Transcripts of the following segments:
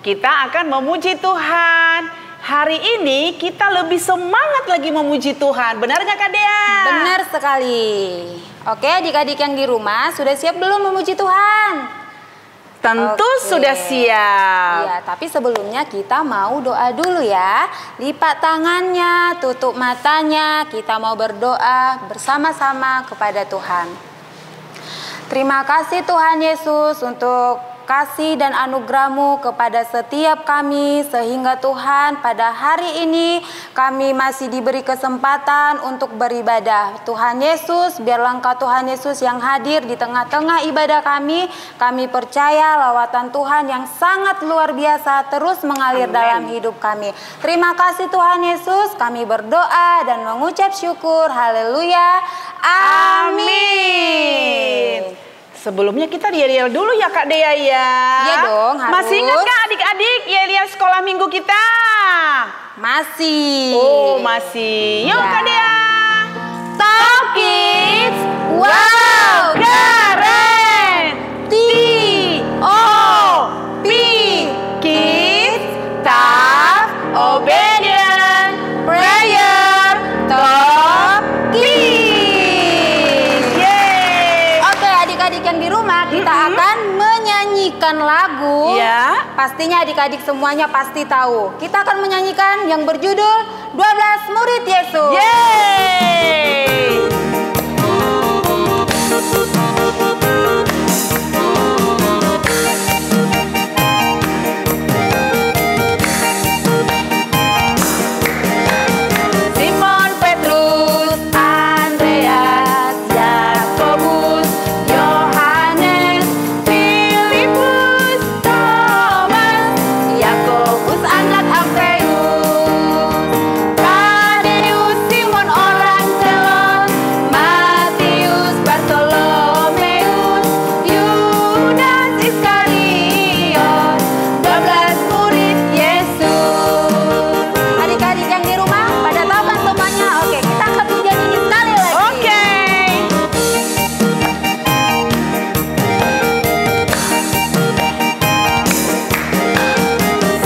kita akan memuji Tuhan. Hari ini kita lebih semangat lagi memuji Tuhan. Benar nggak Kak Dea? Benar sekali. Oke, adik-adik yang di rumah sudah siap belum memuji Tuhan? Tentu sudah siap. Iya, tapi sebelumnya kita mau doa dulu ya. Lipat tangannya, tutup matanya. Kita mau berdoa bersama-sama kepada Tuhan. Terima kasih Tuhan Yesus untuk kasih dan anugerah-Mu kepada setiap kami, sehingga Tuhan pada hari ini kami masih diberi kesempatan untuk beribadah. Tuhan Yesus, biarlah Engkau Tuhan Yesus yang hadir di tengah-tengah ibadah kami. Kami percaya lawatan Tuhan yang sangat luar biasa terus mengalir dalam hidup kami. Terima kasih Tuhan Yesus, kami berdoa dan mengucap syukur. Haleluya. Amin. Sebelumnya kita yel-yel dulu ya Kak Dea ya. Iya dong, harus. Masih ingat Kak adik-adik yel-yel sekolah minggu kita? Masih. Oh masih. Yuk Ya. Kak Dea. Top Kids, wow, keren. T-O-P Kids, tough, obedient, prayer, top kids. Yeay. Oke, adik-adik yang di rumah kita akan menyanyikan lagu. Ya. Pastinya adik-adik semuanya pasti tahu. Kita akan menyanyikan yang berjudul 12 Murid Yesus. Yeay. Simon Petrus, Andreas, Yakobus, Yohanes, Filipus, Thomas, Yakobus anak Alfeus, Tadeus, Simon orang Zelot, Matius, Bartolomeus, Yudas Iskariot, 12 murid Yesus. Adik-adik yang di rumah pada tahu kan semuanya? Oke, kita akan menyanyi sekali lagi. Oke.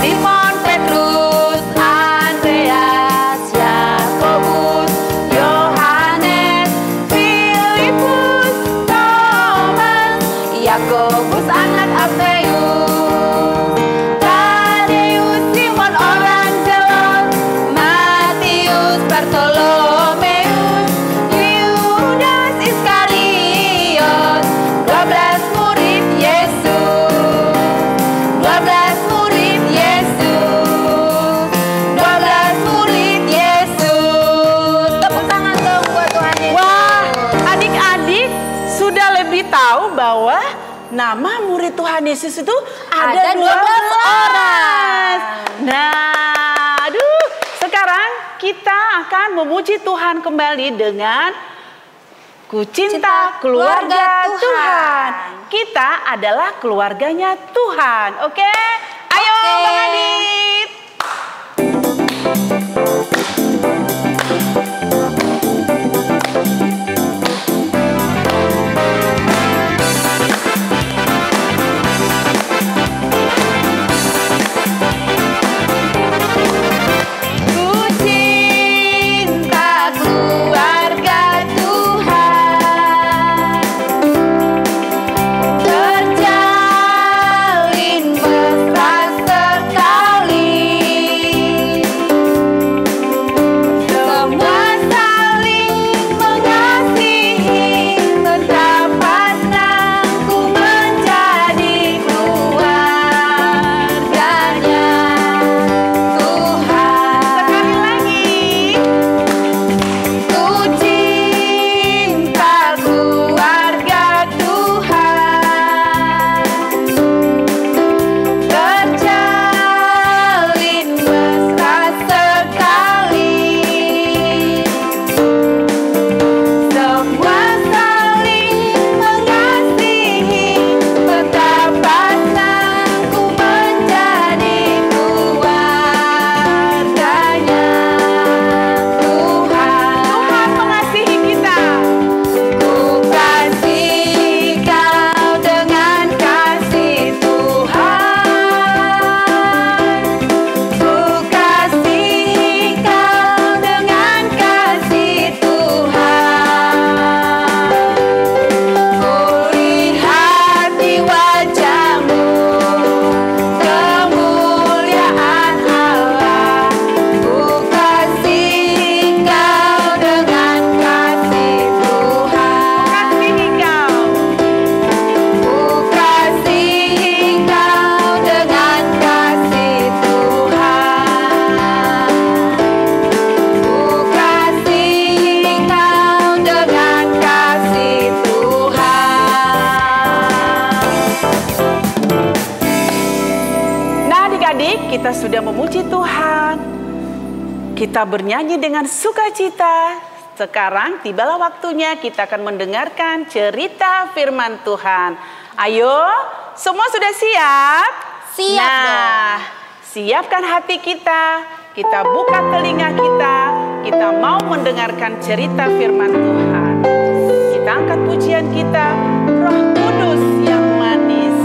Simon Petrus, Andreas, Yakobus, Yohanes, Filipus, Thomas, Yakobus anak Alfeus, Tadeus, Simon orang Zelot, Matius, Bartolomeus, Yudas Iskariot, 12 murid Yesus, 12 murid Yesus, 12 murid Yesus. Tepuk tangan dong buat Tuhan Yesus. Wah, adik-adik sudah lebih tahu bahwa nama murid Tuhan Yesus itu ada 12 orang. Nah, aduh, sekarang kita akan memuji Tuhan kembali dengan Ku cinta keluarga Tuhan. Tuhan. Kita adalah keluarganya Tuhan. Oke? Ayo Oke. Bang Adit. Ku cinta keluarga Tuhan, terjalin mesra adik-adik, kita sudah memuji Tuhan. Kita bernyanyi dengan sukacita. Sekarang tibalah waktunya kita akan mendengarkan cerita firman Tuhan. Ayo, semua sudah siap? Siap Nah, siapkan hati kita. Kita buka telinga kita. Kita mau mendengarkan cerita firman Tuhan. Kita angkat pujian kita, Roh Kudus yang manis.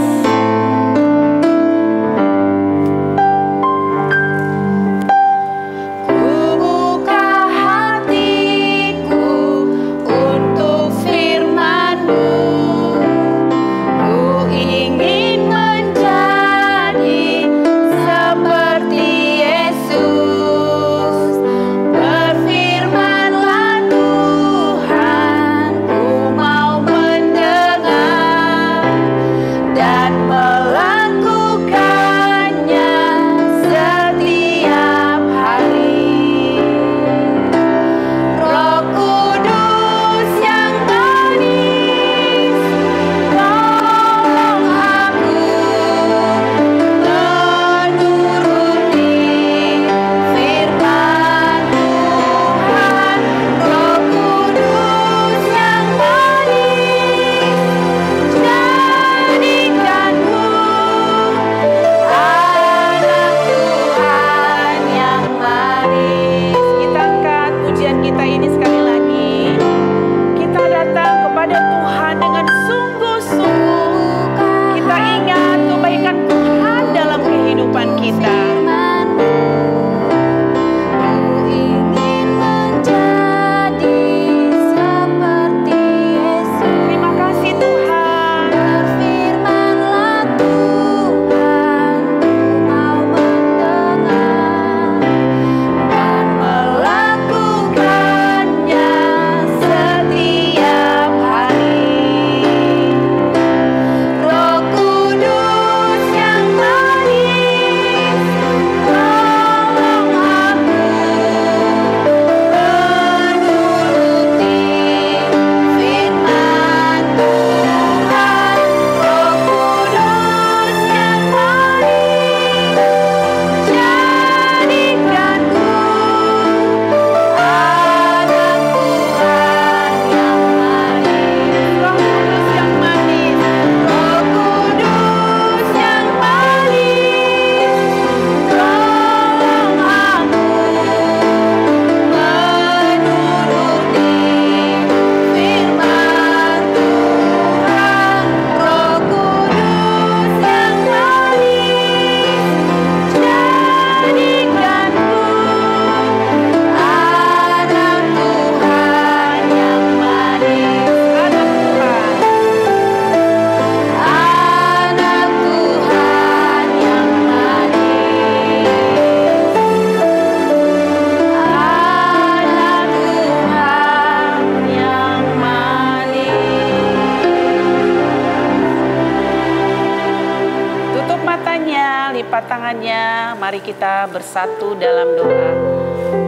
Lipat tangannya, mari kita bersatu dalam doa.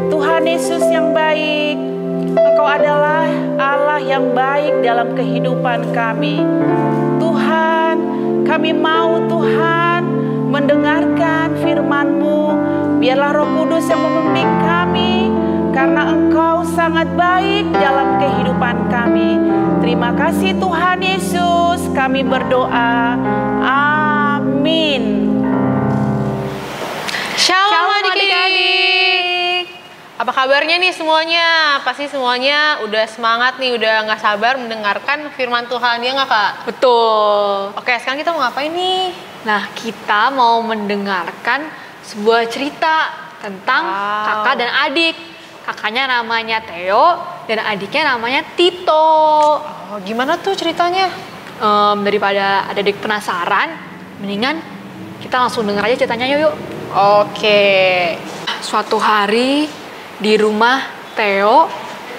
Tuhan Yesus yang baik, Engkau adalah Allah yang baik dalam kehidupan kami. Tuhan, kami mau Tuhan mendengarkan firman-Mu. Biarlah Roh Kudus yang membimbing kami, karena Engkau sangat baik dalam kehidupan kami. Terima kasih Tuhan Yesus, kami berdoa. Amin. Shalom adik-adik. Apa kabarnya nih semuanya? Pasti semuanya udah semangat nih, udah gak sabar mendengarkan firman Tuhan, ya nggak Kak? Betul. Oke, sekarang kita mau ngapain nih? Nah, kita mau mendengarkan sebuah cerita tentang kakak dan adik. Kakaknya namanya Theo dan adiknya namanya Tito. Oh, gimana tuh ceritanya? Daripada adik penasaran, mendingan kita langsung denger aja ceritanya yuk. Oke. Suatu hari di rumah Theo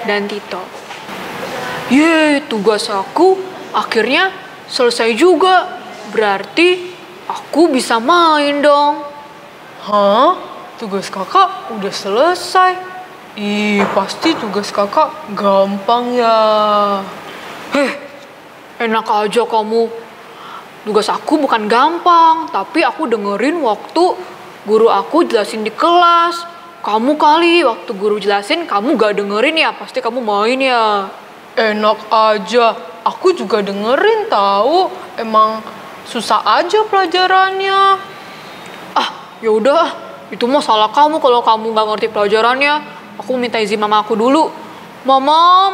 dan Tito. Tugas aku akhirnya selesai juga. Berarti aku bisa main dong. Hah? Tugas kakak udah selesai? Ih, pasti tugas kakak gampang ya. Enak aja kamu. Tugas aku bukan gampang, tapi aku dengerin waktu guru aku jelasin di kelas. Kamu kali waktu guru jelasin kamu gak dengerin ya, pasti kamu main ya. Enak aja, aku juga dengerin tahu. Emang susah aja pelajarannya. Ah, yaudah, itu mah salah kamu kalau kamu gak ngerti pelajarannya. Aku minta izin mama aku dulu. Mama.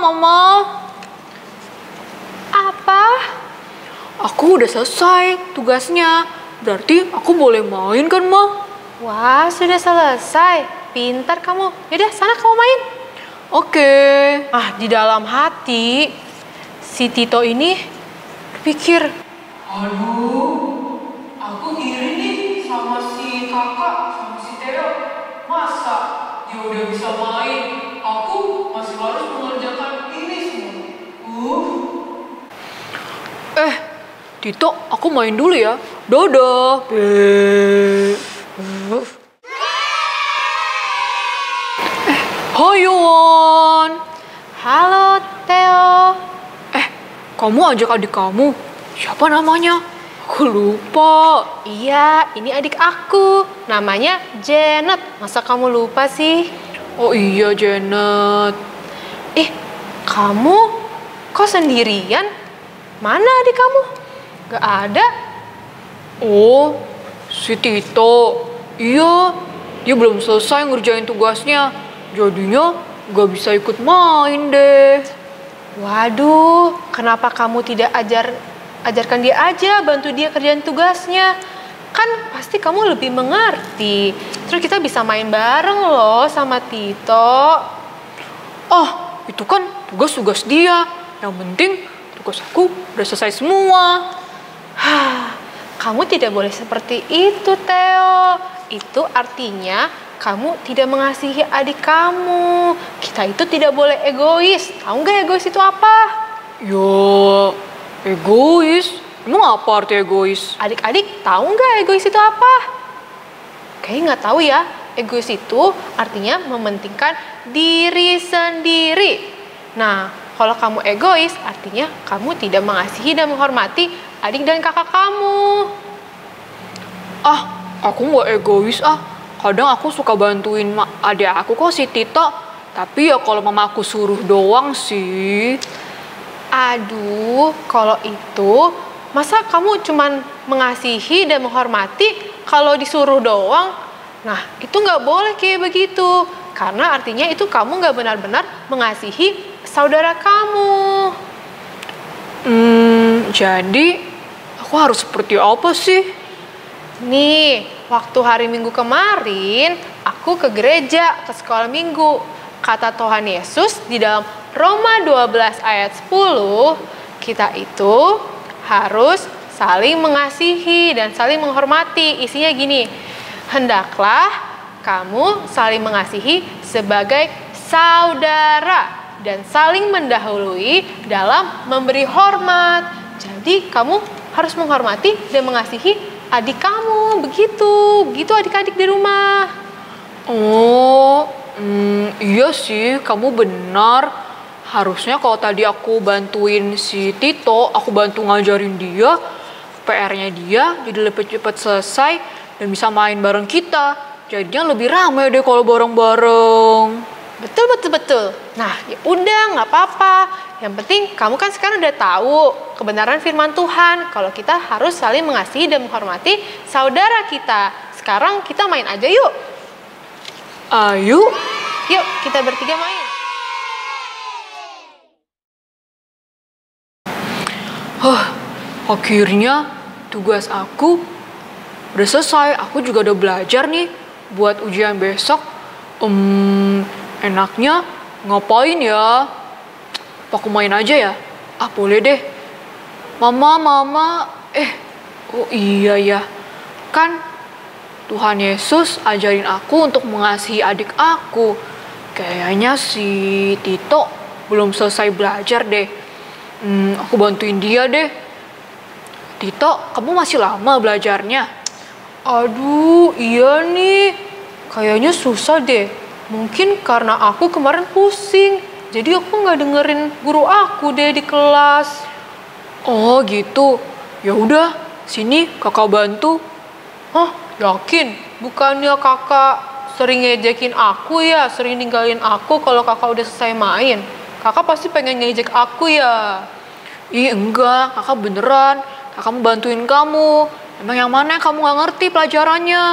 Apa? Aku udah selesai tugasnya. Berarti aku boleh main kan, Ma? Wah, sudah selesai. Pintar kamu. Yaudah, sana kamu main. Oke. Ah, di dalam hati, si Tito ini berpikir, Aduh, aku iri nih sama si kakak, sama si Theo. Masa dia udah bisa main, aku masih harus mengerjakan ini semua. Tito, aku main dulu ya. Dadah. Hai Yowan. halo Theo. Kamu ajak adik kamu. Siapa namanya? Aku lupa. Iya, ini adik aku. Namanya Janet. Masa kamu lupa sih? Oh iya, Janet. Kamu kok sendirian? Mana adik kamu? Gak ada. Oh, si Tito. Iya, dia belum selesai ngerjain tugasnya. Jadinya gak bisa ikut main deh. Waduh, kenapa kamu tidak ajarkan dia aja, bantu dia kerjain tugasnya? Kan pasti kamu lebih mengerti. Terus kita bisa main bareng loh sama Tito. Ah, itu kan tugas-tugas dia. Yang penting tugas aku udah selesai semua. Kamu tidak boleh seperti itu, Theo. Itu artinya kamu tidak mengasihi adik kamu. Kita itu tidak boleh egois. Tahu nggak egois itu apa? Ya, egois. Emang apa arti egois? Adik-adik tahu nggak egois itu apa? Kayaknya nggak tahu ya. Egois itu artinya mementingkan diri sendiri. Nah, kalau kamu egois artinya kamu tidak mengasihi dan menghormati adik dan kakak kamu. Ah, aku nggak egois ah. Kadang aku suka bantuin adik aku kok si Tito. Tapi ya kalau mama aku suruh doang sih. Aduh, kalau itu masa kamu cuman mengasihi dan menghormati kalau disuruh doang? Nah, itu nggak boleh kayak begitu. Karena artinya itu kamu nggak benar-benar mengasihi saudara kamu. Jadi aku harus seperti apa sih? Nih, waktu hari Minggu kemarin, aku ke gereja, ke sekolah minggu. Kata Tuhan Yesus di dalam Roma 12 ayat 10, kita itu harus saling mengasihi dan saling menghormati. Isinya gini, hendaklah kamu saling mengasihi sebagai saudara dan saling mendahului dalam memberi hormat. Jadi kamu harus menghormati dan mengasihi adik kamu, begitu adik-adik di rumah. Oh, iya sih, kamu benar. Harusnya kalau tadi aku bantuin si Tito, aku bantu ngajarin dia, PR-nya dia jadi lebih cepat selesai dan bisa main bareng kita. Jadinya lebih ramai deh kalau bareng-bareng. Betul. Nah, ya udah, nggak apa-apa. Yang penting kamu kan sekarang udah tahu kebenaran firman Tuhan. Kalau kita harus saling mengasihi dan menghormati saudara kita. Sekarang kita main aja yuk. Ayo. Yuk, kita bertiga main. Akhirnya tugas aku udah selesai. Aku juga udah belajar nih buat ujian besok. Enaknya ngapain ya? Apa aku main aja ya? Ah, boleh deh. Mama. Oh iya ya. Kan Tuhan Yesus ajarin aku untuk mengasihi adik aku. Kayaknya si Tito belum selesai belajar deh. Aku bantuin dia deh. Tito, kamu masih lama belajarnya? Aduh, iya nih. Kayaknya susah deh. Mungkin karena aku kemarin pusing. Jadi aku nggak dengerin guru aku deh di kelas. Oh gitu. Ya udah, sini kakak bantu. Yakin? Bukannya kakak sering ngejekin aku ya, sering ninggalin aku kalau kakak udah selesai main. Kakak pasti pengen ngejek aku ya. Ih enggak, kakak beneran. Kakak mau bantuin kamu. Emang yang mana yang kamu gak ngerti pelajarannya?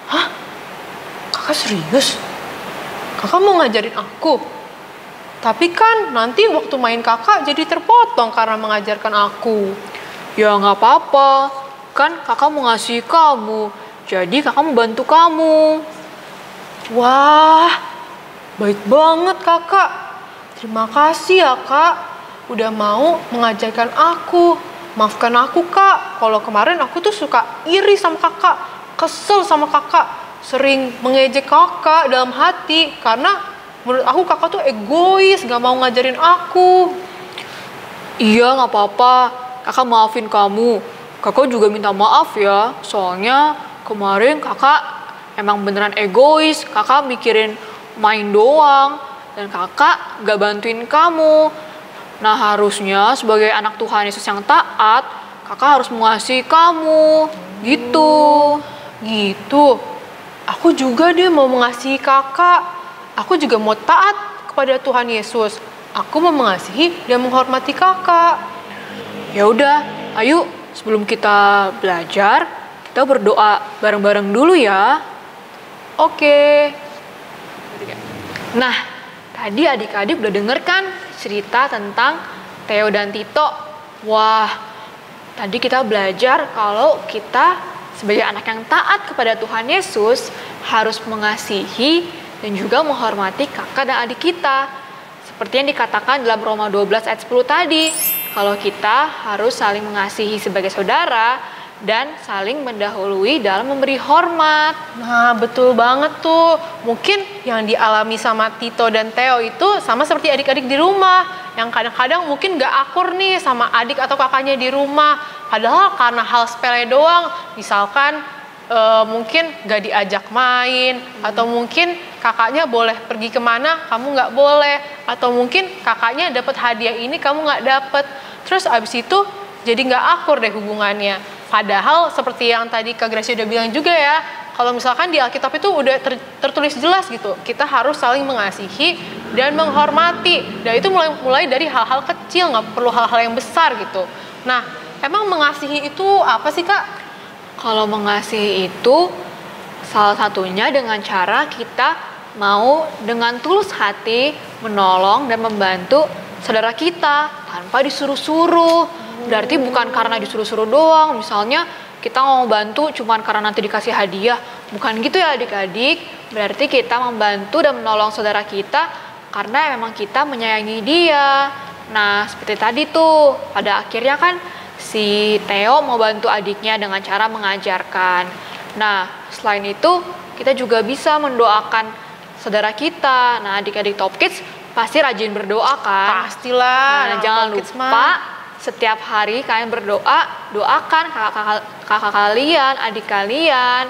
Hah? Kakak serius? Kakak mau ngajarin aku? Tapi kan nanti waktu main kakak jadi terpotong karena mengajarkan aku. Ya nggak apa-apa. Kan kakak mau ngasih kamu. Jadi kakak mau bantu kamu. Wah, baik banget kakak. Terima kasih ya kak. Udah mau mengajarkan aku. Maafkan aku kak. Kalau kemarin aku tuh suka iri sama kakak. Kesel sama kakak. Sering mengejek kakak dalam hati. Karena menurut aku kakak tuh egois. Gak mau ngajarin aku. Iya nggak apa-apa. Kakak maafin kamu. Kakak juga minta maaf ya. Soalnya kemarin kakak emang beneran egois. Kakak mikirin main doang. Dan kakak gak bantuin kamu. Nah harusnya sebagai anak Tuhan Yesus yang taat, kakak harus mengasihi kamu. Gitu. Gitu. Aku juga deh mau mengasihi kakak. Aku juga mau taat kepada Tuhan Yesus. Aku mau mengasihi dan menghormati kakak. Ya udah, ayo sebelum kita belajar, kita berdoa bareng-bareng dulu ya. Oke. Nah, tadi adik-adik udah denger kan cerita tentang Theo dan Tito. Wah, tadi kita belajar kalau kita sebagai anak yang taat kepada Tuhan Yesus harus mengasihi dan juga menghormati kakak dan adik kita. Seperti yang dikatakan dalam Roma 12 ayat 10 tadi. Kalau kita harus saling mengasihi sebagai saudara dan saling mendahului dalam memberi hormat. Nah, betul banget tuh. Mungkin yang dialami sama Tito dan Theo itu sama seperti adik-adik di rumah. Yang kadang-kadang mungkin gak akur nih sama adik atau kakaknya di rumah. Padahal karena hal sepele doang. Misalkan mungkin gak diajak main. Atau mungkin kakaknya boleh pergi kemana, kamu gak boleh. Atau mungkin kakaknya dapat hadiah ini, kamu gak dapat. Terus abis itu jadi gak akur deh hubungannya. Padahal seperti yang tadi Kak Gracia udah bilang juga ya, kalau misalkan di Alkitab itu udah tertulis jelas gitu, kita harus saling mengasihi dan menghormati. Dan itu mulai dari hal-hal kecil, nggak perlu hal-hal yang besar gitu. Nah, emang mengasihi itu apa sih Kak? Kalau mengasihi itu salah satunya dengan cara kita mau dengan tulus hati menolong dan membantu saudara kita tanpa disuruh-suruh. Berarti bukan karena disuruh-suruh doang. Misalnya kita mau bantu cuman karena nanti dikasih hadiah. Bukan gitu ya adik-adik. Berarti kita membantu dan menolong saudara kita karena memang kita menyayangi dia. Nah seperti tadi tuh, pada akhirnya kan si Theo mau bantu adiknya dengan cara mengajarkan. Nah selain itu kita juga bisa mendoakan saudara kita. Nah adik-adik Top Kids pasti rajin berdoa kan? Pastilah. Nah jangan lupa setiap hari kalian berdoa, doakan kakak kalian, adik kalian.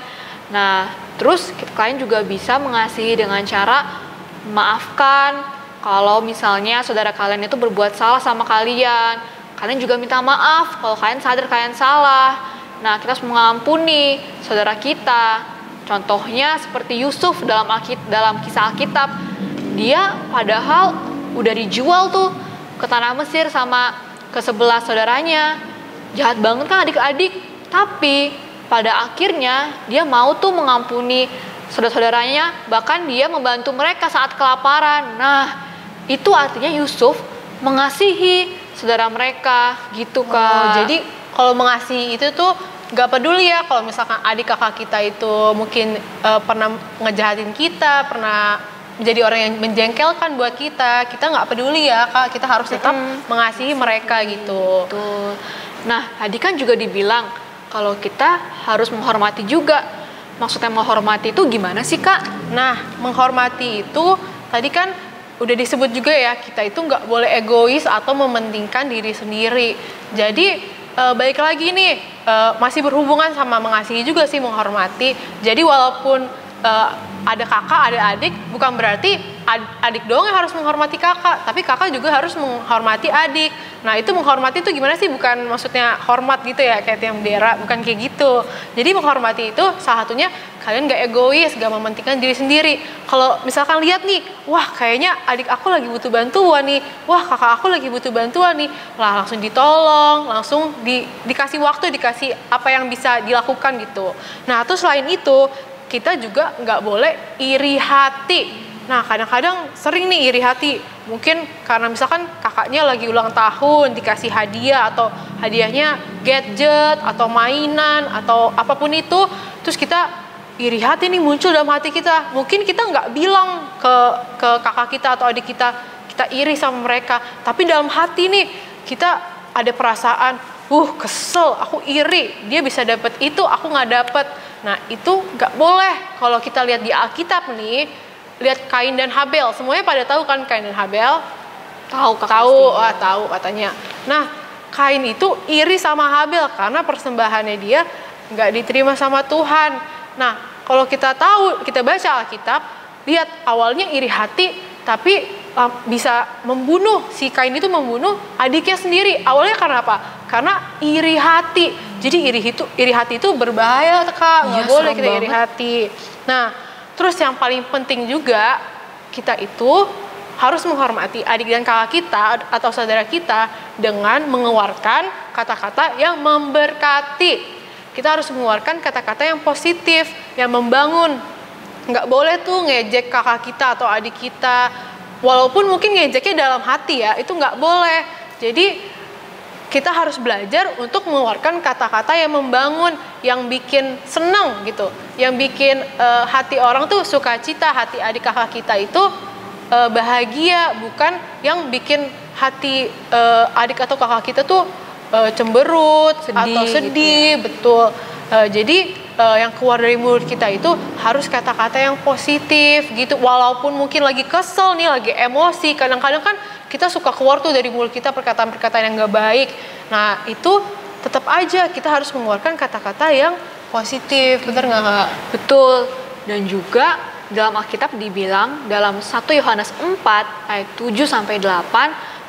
Nah, terus kalian juga bisa mengasihi dengan cara memaafkan. Kalau misalnya saudara kalian itu berbuat salah sama kalian, kalian juga minta maaf kalau kalian sadar kalian salah. Nah, kita harus mengampuni saudara kita. Contohnya seperti Yusuf dalam kisah Alkitab. Dia padahal udah dijual tuh ke tanah Mesir sama ke-11 saudaranya. Jahat banget kan adik-adik. Tapi pada akhirnya dia mau tuh mengampuni saudara-saudaranya. Bahkan dia membantu mereka saat kelaparan. Nah itu artinya Yusuf mengasihi saudara mereka gitu Kak. Jadi kalau mengasihi itu tuh gak peduli ya kalau misalkan adik kakak kita itu mungkin pernah ngejahatin kita, pernah menjadi orang yang menjengkelkan buat kita nggak peduli ya Kak, kita harus tetap mengasihi mereka gitu. Betul. Nah tadi kan juga dibilang kalau kita harus menghormati juga. Maksudnya menghormati itu gimana sih Kak? Nah menghormati itu tadi kan udah disebut juga ya, kita itu nggak boleh egois atau mementingkan diri sendiri. Jadi balik lagi nih, masih berhubungan sama mengasihi juga sih menghormati. Jadi walaupun ada kakak, ada adik, bukan berarti adik doang yang harus menghormati kakak, tapi kakak juga harus menghormati adik. Nah itu menghormati itu gimana sih? Bukan maksudnya hormat gitu ya kayak tiang bendera, bukan kayak gitu. Jadi menghormati itu salah satunya kalian gak egois, gak mementingkan diri sendiri. Kalau misalkan lihat nih, wah kayaknya adik aku lagi butuh bantuan nih, wah kakak aku lagi butuh bantuan nih, lah langsung ditolong, langsung dikasih waktu, dikasih apa yang bisa dilakukan gitu. Nah terus selain itu kita juga nggak boleh iri hati. Nah kadang-kadang sering nih iri hati, mungkin karena misalkan kakaknya lagi ulang tahun dikasih hadiah atau hadiahnya gadget atau mainan atau apapun itu, terus kita iri hati nih muncul dalam hati kita. Mungkin kita nggak bilang ke kakak kita atau adik kita iri sama mereka, tapi dalam hati nih kita ada perasaan, kesel, aku iri, dia bisa dapet itu, aku nggak dapet. Nah itu nggak boleh. Kalau kita lihat di Alkitab nih, lihat Kain dan Habel, semuanya pada tahu kan Kain dan Habel? Tahu katanya. Nah Kain itu iri sama Habel karena persembahannya dia nggak diterima sama Tuhan. Nah kalau kita tahu, kita baca Alkitab, lihat awalnya iri hati, tapi bisa membunuh, si Kain itu membunuh adiknya sendiri. Awalnya karena apa? Karena iri hati. Jadi iri hati itu berbahaya Kak, nggak boleh kita iri hati. Nah terus yang paling penting juga, kita itu harus menghormati adik dan kakak kita atau saudara kita dengan mengeluarkan kata-kata yang memberkati. Kita harus mengeluarkan kata-kata yang positif, yang membangun. Nggak boleh tuh ngejek kakak kita atau adik kita. Walaupun mungkin ngejeknya dalam hati ya, itu nggak boleh. Jadi kita harus belajar untuk mengeluarkan kata-kata yang membangun, yang bikin senang gitu, yang bikin hati orang tuh sukacita, hati adik kakak kita itu bahagia, bukan yang bikin hati adik atau kakak kita tuh cemberut atau sedih gitu ya. Betul. Jadi yang keluar dari mulut kita itu harus kata-kata yang positif gitu, walaupun mungkin lagi kesel nih, lagi emosi, kadang-kadang kan kita suka keluar tuh dari mulut kita perkataan-perkataan yang gak baik. Nah itu tetap aja kita harus mengeluarkan kata-kata yang positif, bener gak Kak? Betul. Dan juga dalam Alkitab dibilang dalam 1 Yohanes 4 ayat 7-8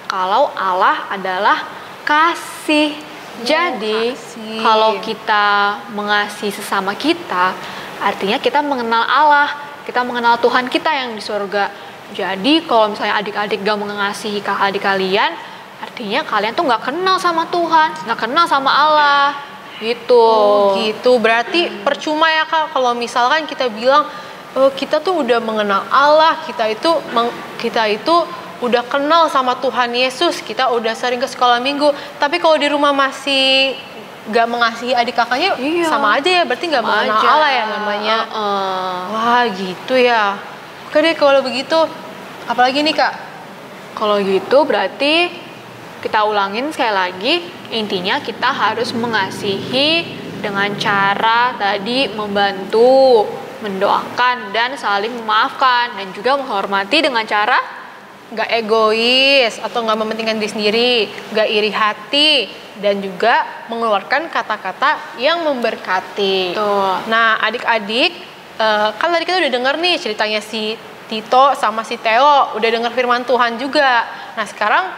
kalau Allah adalah kasih. Jadi kalau kita mengasihi sesama kita, artinya kita mengenal Allah, kita mengenal Tuhan kita yang di surga. Jadi kalau misalnya adik-adik gak mengasihi kakak adik kalian, artinya kalian tuh gak kenal sama Tuhan, gak kenal sama Allah, gitu. Oh, gitu. Berarti percuma ya Kak kalau misalkan kita bilang kita tuh udah mengenal Allah, kita itu udah kenal sama Tuhan Yesus, kita udah sering ke sekolah minggu, tapi kalau di rumah masih gak mengasihi adik kakaknya, sama aja ya, berarti gak mengenal Allah ya namanya. Wah gitu ya. Oke deh kalau begitu, apalagi nih Kak? Kalau gitu berarti kita ulangin sekali lagi, intinya kita harus mengasihi dengan cara tadi membantu, mendoakan, dan saling memaafkan, dan juga menghormati dengan cara gak egois atau gak mementingkan diri sendiri, gak iri hati, dan juga mengeluarkan kata-kata yang memberkati. Tuh. Nah adik-adik, kan tadi kita udah dengar nih ceritanya si Tito sama si Theo, udah dengar firman Tuhan juga. Nah sekarang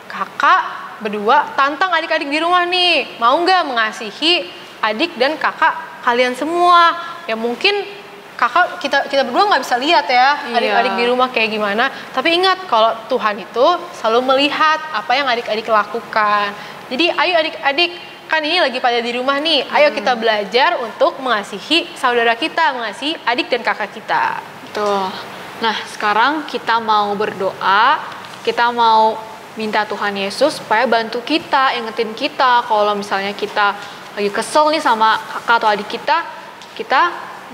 kakak berdua tantang adik-adik di rumah nih, mau nggak mengasihi adik dan kakak kalian semua? Ya mungkin kakak kita berdua nggak bisa lihat ya adik-adik di rumah kayak gimana. Tapi ingat kalau Tuhan itu selalu melihat apa yang adik-adik lakukan. Jadi ayo adik-adik, kan ini lagi pada di rumah nih, ayo kita belajar untuk mengasihi saudara kita, mengasihi adik dan kakak kita. Tuh. Nah sekarang kita mau berdoa, kita mau minta Tuhan Yesus supaya bantu kita, ingetin kita kalau misalnya kita lagi kesel nih sama kakak atau adik kita, kita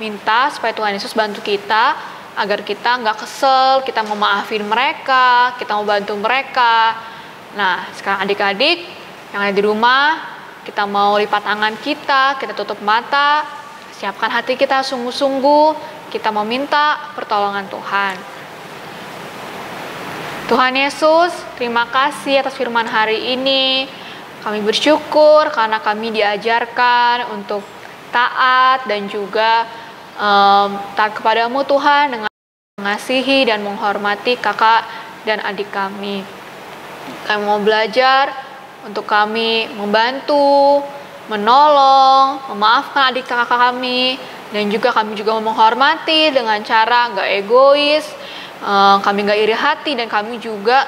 minta supaya Tuhan Yesus bantu kita agar kita nggak kesel, kita mau maafin mereka, kita mau bantu mereka. Nah sekarang adik-adik yang ada di rumah, kita mau lipat tangan kita tutup mata, siapkan hati kita sungguh-sungguh, kita mau minta pertolongan Tuhan. Tuhan Yesus, terima kasih atas firman hari ini. Kami bersyukur karena kami diajarkan untuk taat dan juga taat kepadamu Tuhan dengan mengasihi dan menghormati kakak dan adik kami. Kami mau belajar untuk kami membantu, menolong, memaafkan adik kakak kami, dan juga kami juga menghormati dengan cara nggak egois, kami nggak iri hati, dan kami juga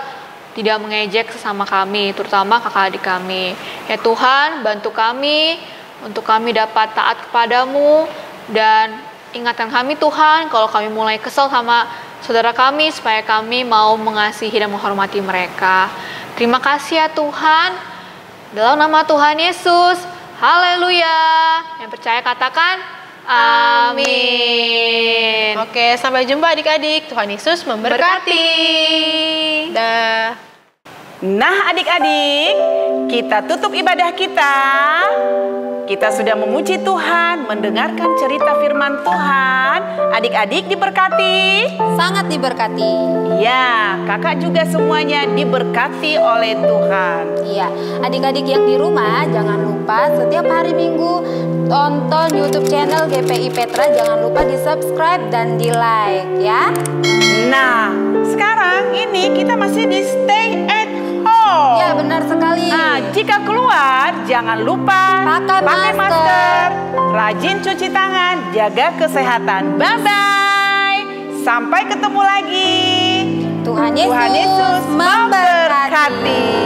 tidak mengejek sesama kami, terutama kakak adik kami. Ya Tuhan, bantu kami untuk kami dapat taat kepadamu, dan ingatkan kami Tuhan kalau kami mulai kesel sama saudara kami, supaya kami mau mengasihi dan menghormati mereka. Terima kasih ya Tuhan, dalam nama Tuhan Yesus, haleluya. Yang percaya katakan amin. Oke, sampai jumpa adik-adik. Tuhan Yesus memberkati. Dah. Nah adik-adik, kita tutup ibadah kita. Kita sudah memuji Tuhan, mendengarkan cerita firman Tuhan. Adik-adik diberkati? Sangat diberkati. Ya, kakak juga semuanya diberkati oleh Tuhan. Iya, adik-adik yang di rumah jangan lupa setiap hari Minggu tonton YouTube channel GPI Petra. Jangan lupa di subscribe dan di like ya. Nah, sekarang ini kita masih di stay at home. Ya, benar sekali. Nah, jika keluar jangan lupa Pakai masker. Rajin cuci tangan, jaga kesehatan. Bye-bye. Sampai ketemu lagi. Tuhan Yesus memberkati.